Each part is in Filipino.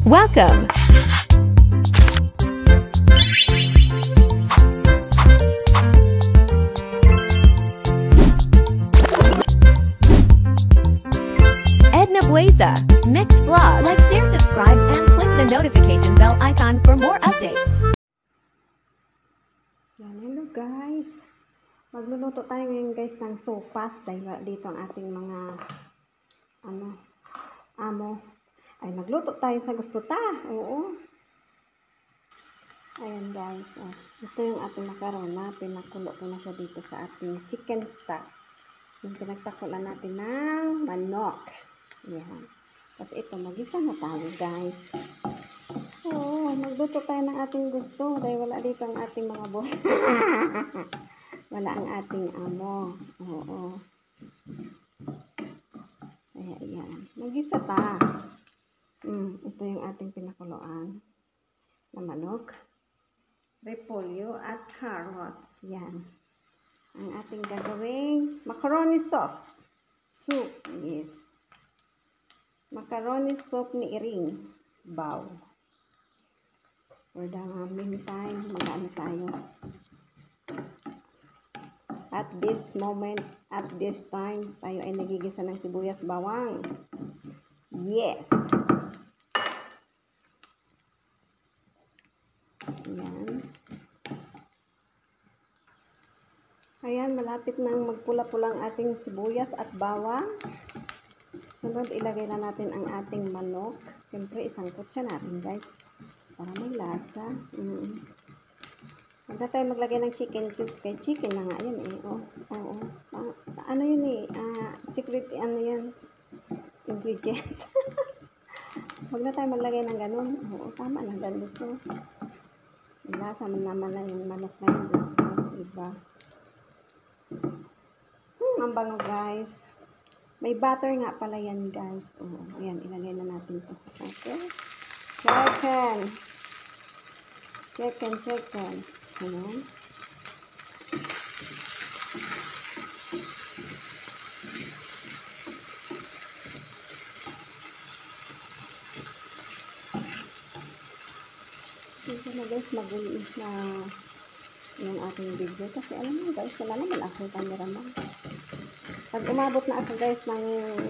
Welcome! Edna Bueza, Mix Vlog. Like, share, subscribe, and click the notification bell icon for more updates. Yan, hello guys. Magluluto tayo ngayon guys ng sopas dahil dito ang ating mga amo. Ay, magluto tayo sa gusto ta. Oo. Ayan guys. Ito yung ating makarona. Pinakulo ko na siya dito sa ating chicken stock. Yung pinagtakulan natin ng manok. Ayan. Tapos ito, magisa na tayo guys. Oo, magluto tayo ng ating gusto. Dahil wala dito ang ating mga boss. Wala ang ating amo. Oo. Ayan. Magisa ta. Ito yung ating pinakuloan na manok, repolyo at carrots. Yan ang ating gagawing macaroni soup. Yes, macaroni soup ni Iring Bao. For the meantime, mag-ano tayo at this moment, at this time, tayo ay nagigisa ng sibuyas bawang. Yes. Ayan, malapit nang magpula-pula ang ating sibuyas at bawang. Sunod, ilagay na natin ang ating manok. Siyempre, isangkot siya natin, guys. Para may lasa. Huwag na tayo maglagay ng chicken cubes. Kaya chicken na nga yan eh. Ano yun eh? Secret, ano yan? Ingredients. Huwag na tayo maglagay ng ganun. Oo, tama na. Ganito. Lasa naman na yung manok na yun. Diba? Ang bango guys. May butter nga pala yan guys. Ayan, ilagay na natin to. Okay. Chicken. Ayan. Ito na guys, mag-uwi na yung ating video. Kasi alam mo guys, wala naman akong cameraman. Pag umabot na ako guys ng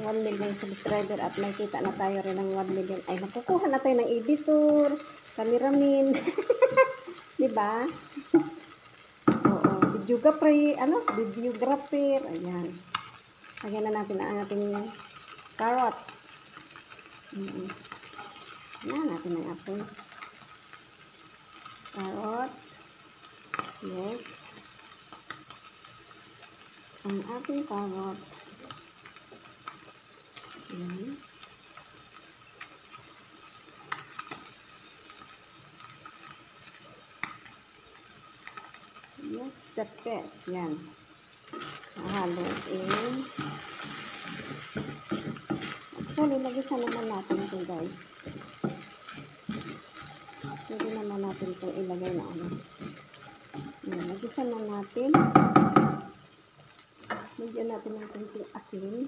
1 million subscriber at nakita na tayo rin ng 1 million, ay makukuha na tayo ng editor, cameraman. Diba? Oo. Videographer. Ayan. Lagyan na natin ang ating carrot. Ayan natin ang ating carrot. Yes. Ang ating carrot. Ayan. Yes, the best. Yan. Haluin. Actually, lagisa naman natin ito guys. Pwede naman natin ito ilagay na ano. Yan, lagisa na natin. Lagyan natin ng konting asin.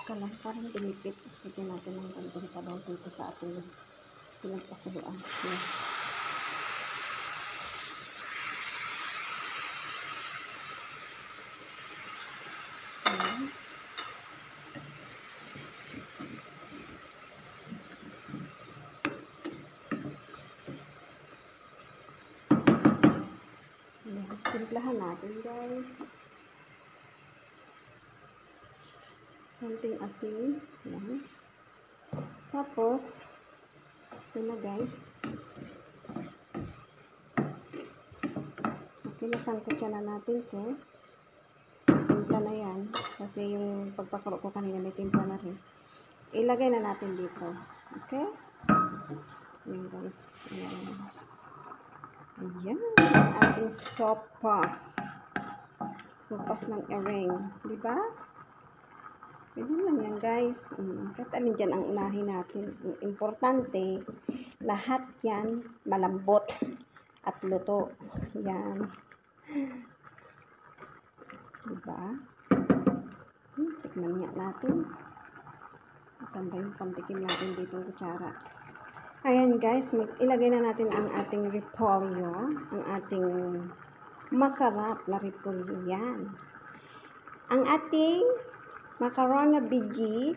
Kalang parang pinipit. Lagyan natin ng konting sabaw dito sa ating pinagpakuluan. Yes. Timplahan natin guys. Konting asin. Yan. Tapos, ito na guys. Okay, nasangkot siya na natin ito. Timpla na yan. Kasi yung pagpakulo ko kanina may timpla na rin. Ilagay na natin dito. Okay? Yan guys. Ayan. Ating sopas. Sopas ng Iring. Diba? Pwede lang yan guys. Kahit alin dyan ang unahin natin. Importante, lahat yan malambot at luto. Yan. Diba? Tikman nga natin. Saan ba yung pantikim natin dito ng kutsara? Ayan guys, ilagay na natin ang ating repolyo, ang ating masarap na repolyo yan. Ang ating macaroni biji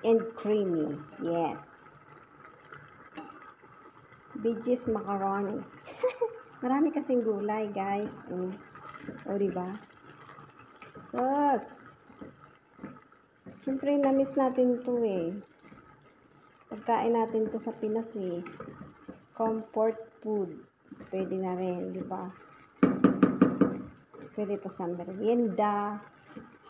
and creamy. Yes. Bijis macaroni. Marami kasing gulay guys. O diba? Sus! Siyempre, na-miss natin to eh. Pagkain natin to sa Pinas eh. Comfort food. Pwede na rin, di ba? Pwede to sa merienda,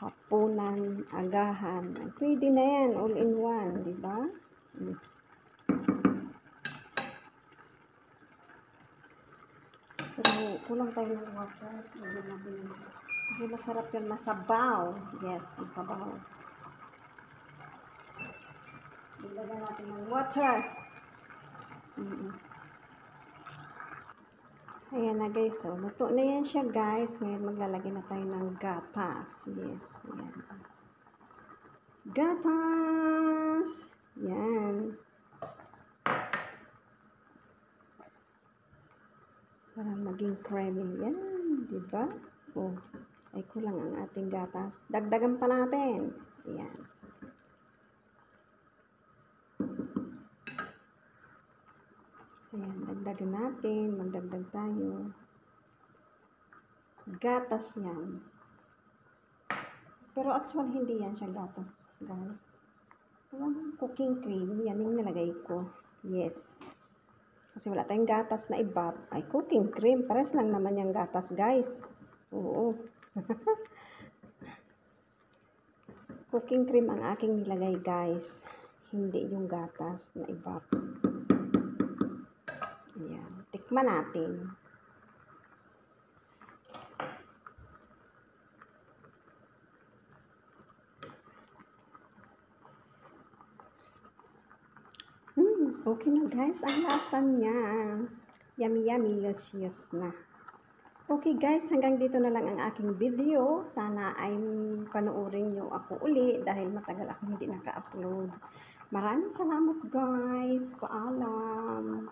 hapunan, agahan. Pwede na yan, all in one, di ba? Pero kulang tayo ng water. Kasi masarap yan, masabaw. Yes, masabaw. Ilagay natin ng water. Ayan na guys, so luto na yan siya guys. Ngayon maglalagay na tayo ng gatas. Yes, ayan. Gatas! Yan. Para maging creamy. Yan, diba? Oh, ay kulang ang ating gatas. Dagdagan pa natin. Ayan. Ayan, dagdagan natin. Magdagdag tayo. Gatas yan. Pero actually, hindi yan siya gatas, guys. Walang cooking cream. Yan yung nilagay ko. Yes. Kasi wala tayong gatas na iba. Ay, cooking cream. Pares lang naman yung gatas, guys. Oo. Cooking cream ang aking nilagay, guys. Hindi yung gatas na iba. Ayan. Tikman natin. Okay na guys. Ang lasa niya. Yummy, yummy, delicious na. Okay guys, hanggang dito na lang ang aking video. Sana ay panoorin nyo ako uli dahil matagal ako hindi naka-upload. Maraming salamat guys. Paalam.